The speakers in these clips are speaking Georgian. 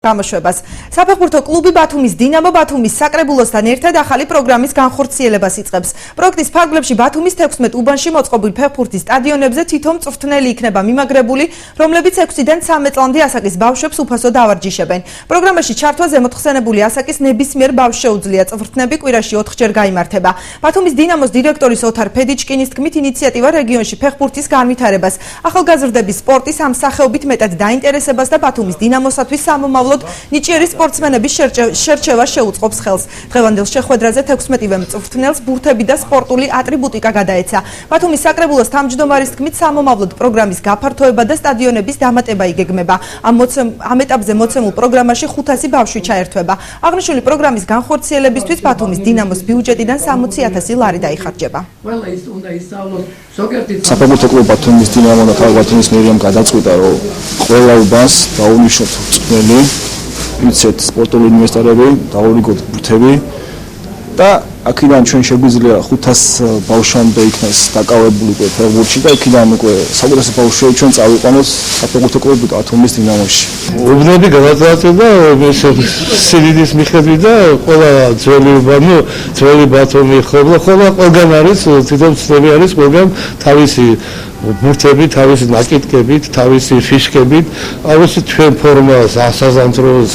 გამოშვებას. საფეხბურთო კლუბი ბათუმის დინამო ბათუმის საკრებულოსთან ერთად ახალი პროგრამის განხორციელებას იწყებს. პროექტის ფარგლებში ბათუმის 16 უბანში მოწყობილ ფეხბურთის სტადიონებზე თითო მწვრთნელი იქნება მიმაგრებული, რომლებიც 6-დან 13 წლამდე ასაკის ბავშვებს უფასოდ ავარჯიშებენ. პროგრამაში ჩართვა ზემოთხსენებული ასაკის ნებისმიერ ბავშვს შეუძლია. წვრთნები კვირაში 4-ჯერ გაიმართება. ბათუმის დინამოს დირექტორის ოთარ ფედიჩკინის თქმით, ინიციატივა რეგიონში ფეხბურთის განვითარებას, ახალგაზრდების სპორტის ამ სახეობით მეტად დაინტერესებას და ბათუმის დინამოსათვის სამომავლოდ ნიჭიერი სპორტსმენების შერჩევა შეუწყობს ხელს. დღევანდელ შეხვედრაზე 16-ვე მწვრთნელს ბურთები და სპორტული ატრიბუტიკა გადაეცა. ბათუმის საკრებულოს თავმჯდომარის თქმით, სამომავლოდ პროგრამის გაფართოება და სტადიონების დამატება იგეგმება. ამ ეტაპზე მოცემულ პროგრამაში 500 ბავშვი ჩაერთვება. აღნიშნული პროგრამის განხორციელებისთვის ბათუმის დინამოს ბიუჯეტიდან 60,000 ლარი დაიხარჯება. საფეხბურთო კლუბ ბათუმის დინამო და ბათუმის მერიამ გადაწყვიტა, რომ ყველა უბანს დაუნიშნოთ მწვრთნელი, ვიცით სპორტული ინვესტორები, დაუვიგოთ ბურთები და აქედან ჩვენ შეგვიძლია 500 ბავშვამდე იქნას დაკავებული უკვე ფეხბურთში და იქიდან უკვე საუკეთესო ბავშვები ჩვენ წავიყვანოთ საფეხბურთო კლუბ ბათუმის დინამოში. უბნები გადაწყვეტა სიდიდის მიხედვით და ყველა ძველი ბათუმი ხოლმე ყველგან არის თვითონ ცდები არის ყველგან თავისი ბურთები, თავისი ნაკიდკებით, თავისი ფიშკებით, ავსით ჩვენ ფორმას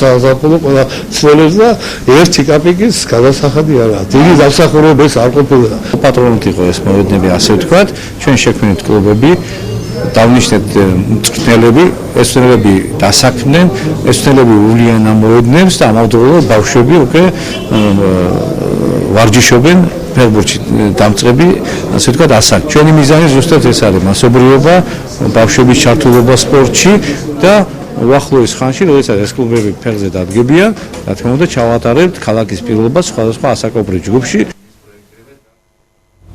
საზაფხულო ყველა ცვლილებს და ერთი კაპიკის გადასახადი არა. დიდი დამსახურებების არ ყოფილა. პატრონით იყო ეს მოედნები, ასე ვთქვათ, ჩვენ შექმნით კლუბები, დავნიშნეთ მწვრთნელები, ეს მწვრთნელები დასაქმდნენ, ეს მწვრთნელები უვლიან ამ მოედნებს და ამავდროულად ბავშვები უკვე ვარჯიშობენ ფეხბურთში დამწყები, ასე ვთქვათ, ასაკ. ჩვენი მიზანი ზუსტად ეს არის, მასობრივობა, ბავშვების ჩართულობა სპორტში და უახლოეს ხანში, როდესაც ეს კლუბები ფეხზე დადგებიან, რა თქმა უნდა, ჩავატარებთ ქალაქის პირობებს სხვადასხვა ასაკობრივ ჯგუფში.